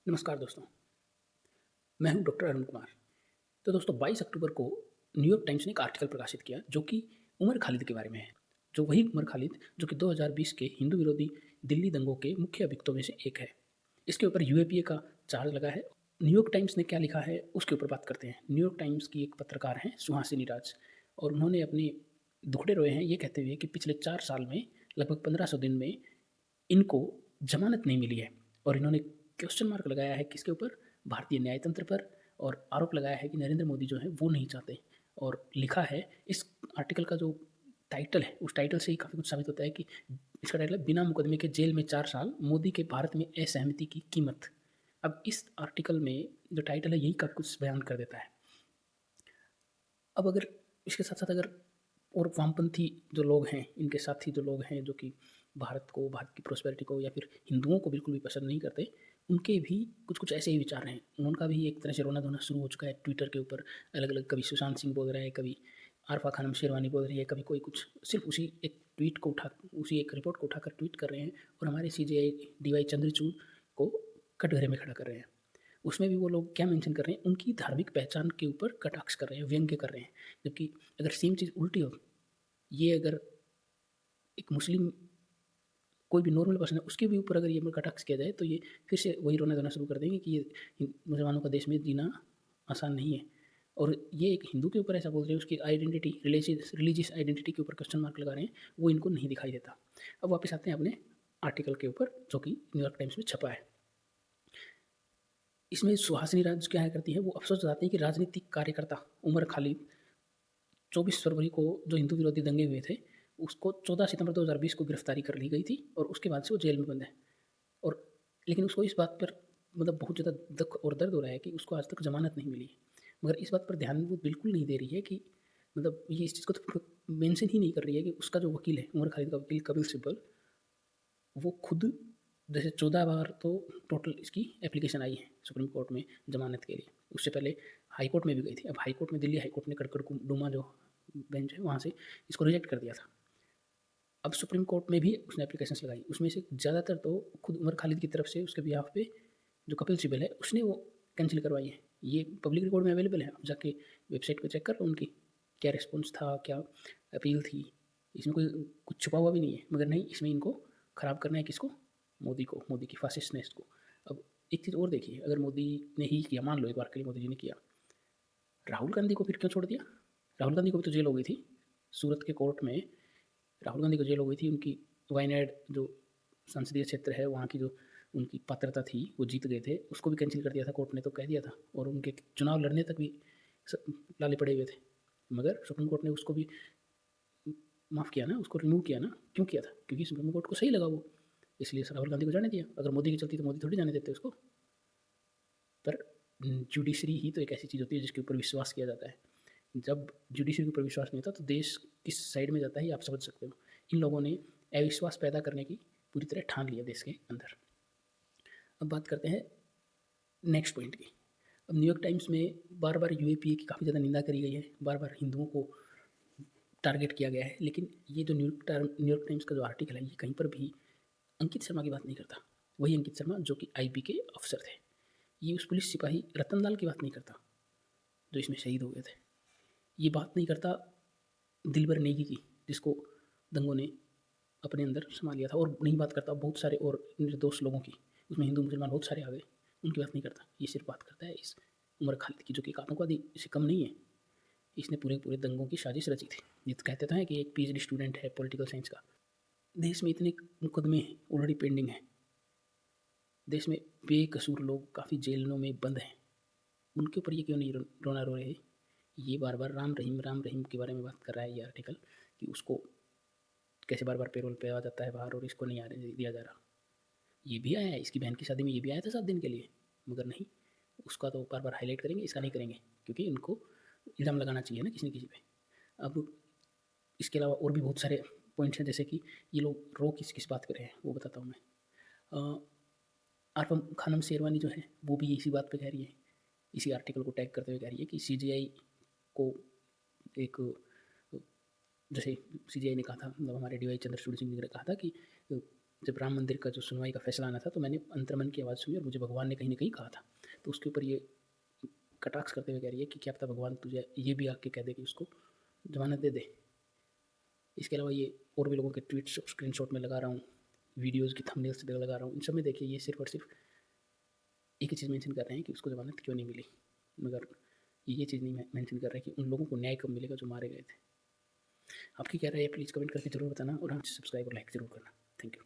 नमस्कार दोस्तों, मैं हूं डॉक्टर अरुण कुमार। तो दोस्तों 22 अक्टूबर को न्यूयॉर्क टाइम्स ने एक आर्टिकल प्रकाशित किया जो कि उमर खालिद के बारे में है। जो वही उमर खालिद जो कि 2020 के हिंदू विरोधी दिल्ली दंगों के मुख्य अभियुक्तों में से एक है। इसके ऊपर यूएपीए का चार्ज लगा है। न्यूयॉर्क टाइम्स ने क्या लिखा है उसके ऊपर बात करते हैं। न्यूयॉर्क टाइम्स की एक पत्रकार हैं सुहासिनी राज, और उन्होंने अपने दुखड़े रोए हैं ये कहते हुए कि पिछले 4 साल में लगभग 1500 दिन में इनको जमानत नहीं मिली है। और इन्होंने क्वेश्चन मार्क लगाया है किसके ऊपर? भारतीय न्यायतंत्र पर, और आरोप लगाया है कि नरेंद्र मोदी जो है वो नहीं चाहते। और लिखा है इस आर्टिकल का जो टाइटल है उस टाइटल से ही काफ़ी कुछ साबित होता है कि इसका टाइटल है बिना मुकदमे के जेल में 4 साल, मोदी के भारत में असहमति की कीमत। अब इस आर्टिकल में जो टाइटल है यही काफ़ी कुछ बयान कर देता है। अब अगर इसके साथ साथ अगर और वामपंथी जो लोग हैं, इनके साथी जो लोग हैं जो कि भारत को, भारत की प्रॉस्पेरिटी को या फिर हिंदुओं को बिल्कुल भी पसंद नहीं करते, उनके भी कुछ कुछ ऐसे ही विचार हैं। उनका भी एक तरह से रोना धोना शुरू हो चुका है ट्विटर के ऊपर। अलग अलग, कभी सुशांत सिंह बोल रहा है, कभी आरफा खानम शेरवानी बोल रही है, कभी कोई कुछ सिर्फ उसी एक ट्वीट को उठा उसी एक रिपोर्ट को उठाकर ट्वीट कर रहे हैं और हमारे सीजेआई डीवाई चंद्रचूड़ को कटघरे में खड़ा कर रहे हैं। उसमें भी वो लोग क्या मेंशन कर रहे हैं? उनकी धार्मिक पहचान के ऊपर कटाक्ष कर रहे हैं, व्यंग्य कर रहे हैं। जबकि अगर सेम चीज़ उल्टी हो, ये अगर एक मुस्लिम कोई भी नॉर्मल पर्सन है उसके भी ऊपर अगर ये कटाक्ष किया जाए तो ये फिर से वही रोना धोना शुरू कर देंगे कि ये मुसलमानों का देश में जीना आसान नहीं है। और ये एक हिंदू के ऊपर ऐसा बोल रहे हैं, उसकी आइडेंटिटी, रिलीजियस आइडेंटिटी के ऊपर क्वेश्चन मार्क लगा रहे हैं, वो इनको नहीं दिखाई देता। अब वापस आते हैं अपने आर्टिकल के ऊपर जो कि न्यूयॉर्क टाइम्स में छपा है। इसमें सुहासिनी राज क्या करती है, वो अफसोस जताती है कि राजनीतिक कार्यकर्ता उमर खालिद 24 फरवरी को जो हिंदू विरोधी दंगे हुए थे, उसको 14 सितंबर 2020 को गिरफ्तारी कर ली गई थी और उसके बाद से वो जेल में बंद है। और लेकिन उसको इस बात पर मतलब बहुत ज़्यादा दुःख और दर्द हो रहा है कि उसको आज तक ज़मानत नहीं मिली है। मगर इस बात पर ध्यान वो बिल्कुल नहीं दे रही है कि मतलब ये इस चीज़ को तो मेंशन ही नहीं कर रही है कि उसका जो वकील है, उमर खालिद का वकील कपिल सिब्बल, वो खुद जैसे 14 बार तो टोटल इसकी एप्लीकेशन आई है सुप्रीम कोर्ट में ज़मानत के लिए। उससे पहले हाई कोर्ट में भी गई थी। अब हाई कोर्ट में, दिल्ली हाई कोर्ट ने कड़कड़डुमा जो बेंच है वहाँ से इसको रिजेक्ट कर दिया था। अब सुप्रीम कोर्ट में भी उसने एप्लीकेशंस लगाई, उसमें से ज़्यादातर तो खुद उमर खालिद की तरफ से उसके बिहाफ पे जो कपिल सिब्बल है उसने वो कैंसिल करवाई है। ये पब्लिक रिकॉर्ड में अवेलेबल है, आप जाके वेबसाइट पे चेक कर लो उनकी क्या रिस्पॉन्स था, क्या अपील थी। इसमें कोई कुछ छुपा हुआ भी नहीं है। मगर नहीं, इसमें इनको ख़राब करना है किसको? मोदी को, मोदी की फासिस्टनेस को। अब एक चीज़ और देखिए, अगर मोदी ने ही किया, मान लो एक बार के लिए मोदी जी ने किया, राहुल गांधी को फिर क्यों छोड़ दिया? राहुल गांधी को भी तो जेल हो गई थी सूरत के कोर्ट में। राहुल गांधी को जेल हो गई थी, उनकी वायनाड जो संसदीय क्षेत्र है वहाँ की जो उनकी पात्रता थी वो जीत गए थे, उसको भी कैंसिल कर दिया था कोर्ट ने, तो कह दिया था। और उनके चुनाव लड़ने तक भी लाले पड़े हुए थे, मगर सुप्रीम कोर्ट ने उसको भी माफ़ किया ना, उसको रिमूव किया ना। क्यों किया था? क्योंकि सुप्रीम कोर्ट को सही लगा वो, इसलिए राहुल गांधी को जाने दिया। अगर मोदी की चलती तो मोदी थोड़ी जाने देते उसको। पर जुडिशरी ही तो एक ऐसी चीज़ होती है जिसके ऊपर विश्वास किया जाता है। जब जुडिशरी के ऊपर विश्वास नहीं होता तो देश किस साइड में जाता है ये आप समझ सकते हो। इन लोगों ने अविश्वास पैदा करने की पूरी तरह ठान लिया देश के अंदर। अब बात करते हैं नेक्स्ट पॉइंट की। अब न्यूयॉर्क टाइम्स में बार बार यूएपीए की काफ़ी ज़्यादा निंदा करी गई है, बार बार हिंदुओं को टारगेट किया गया है, लेकिन ये जो न्यूयॉर्क टाइम्स का जो आर्टिकल है ये कहीं पर भी अंकित शर्मा की बात नहीं करता। वही अंकित शर्मा जो कि आईबी के अफसर थे। ये उस पुलिस सिपाही रतन लाल की बात नहीं करता जो इसमें शहीद हो गए थे। ये बात नहीं करता दिलबर नेगी की, जिसको दंगों ने अपने अंदर समा लिया था। और नहीं बात करता बहुत सारे और निर्दोष लोगों की, उसमें हिंदू मुसलमान बहुत सारे आ गए, उनकी बात नहीं करता। ये सिर्फ बात करता है इस उमर खालिद की, जो कि एक आतंकवादी से कम नहीं है। इसने पूरे पूरे दंगों की साजिश रची थी। ये तो कहते तो हैं कि एक पीएचडी स्टूडेंट है पॉलिटिकल साइंस का। देश में इतने मुकदमे ऑलरेडी पेंडिंग हैं, देश में बेकसूर लोग काफ़ी जेलों में बंद हैं, उनके ऊपर ये क्यों नहीं रोना रो रहे? ये बार बार राम रहीम के बारे में बात कर रहा है ये आर्टिकल, कि उसको कैसे बार बार पेरोल पे आ जाता है बाहर और इसको नहीं आने दिया जा रहा। ये भी आया है, इसकी बहन की शादी में ये भी आया था 7 दिन के लिए, मगर नहीं, उसका तो बार बार हाईलाइट करेंगे, इसका नहीं करेंगे, क्योंकि इनको इल्ज़ाम लगाना चाहिए ना किसी न किसी पे। अब इसके अलावा और भी बहुत सारे पॉइंट्स हैं, जैसे कि ये लोग रो किस किस बात कर रहे हैं वो बताता हूँ मैं। आरफम खानम शेरवानी जो है वो भी इसी बात पे कह रही है, इसी आर्टिकल को टैग करते हुए कह रही है कि सीजीआई को एक, जैसे सीजीआई ने कहा था, मतलब हमारे डीवाई चंद्रचूड़ सिंह जी ने कहा था कि जब राम मंदिर का जो सुनवाई का फैसला आना था तो मैंने अंतर्मन की आवाज़ सुनी और मुझे भगवान ने कहीं न कहीं कहा था। तो उसके ऊपर ये कटाक्ष करते हुए कह रही है कि क्या पता भगवान तुझे ये भी आके कह दे कि उसको ज़मानत दे दे। इसके अलावा ये और भी लोगों के ट्वीट्स स्क्रीनशॉट में लगा रहा हूँ, वीडियोज़ की थंबनेल्स लगा रहा हूँ। इन सब में देखिए ये सिर्फ़ और सिर्फ़ एक ही चीज़ मेंशन कर रहे हैं कि उसको ज़मानत क्यों नहीं मिली। मगर ये चीज़ नहीं मेंशन कर रहे हैं कि उन लोगों को न्याय कब मिलेगा जो मारे गए थे। आपकी क्या राय है प्लीज़ कमेंट करके ज़रूर बताना और हाँ, सब्सक्राइब और लाइक ज़रूर करना। Thank you.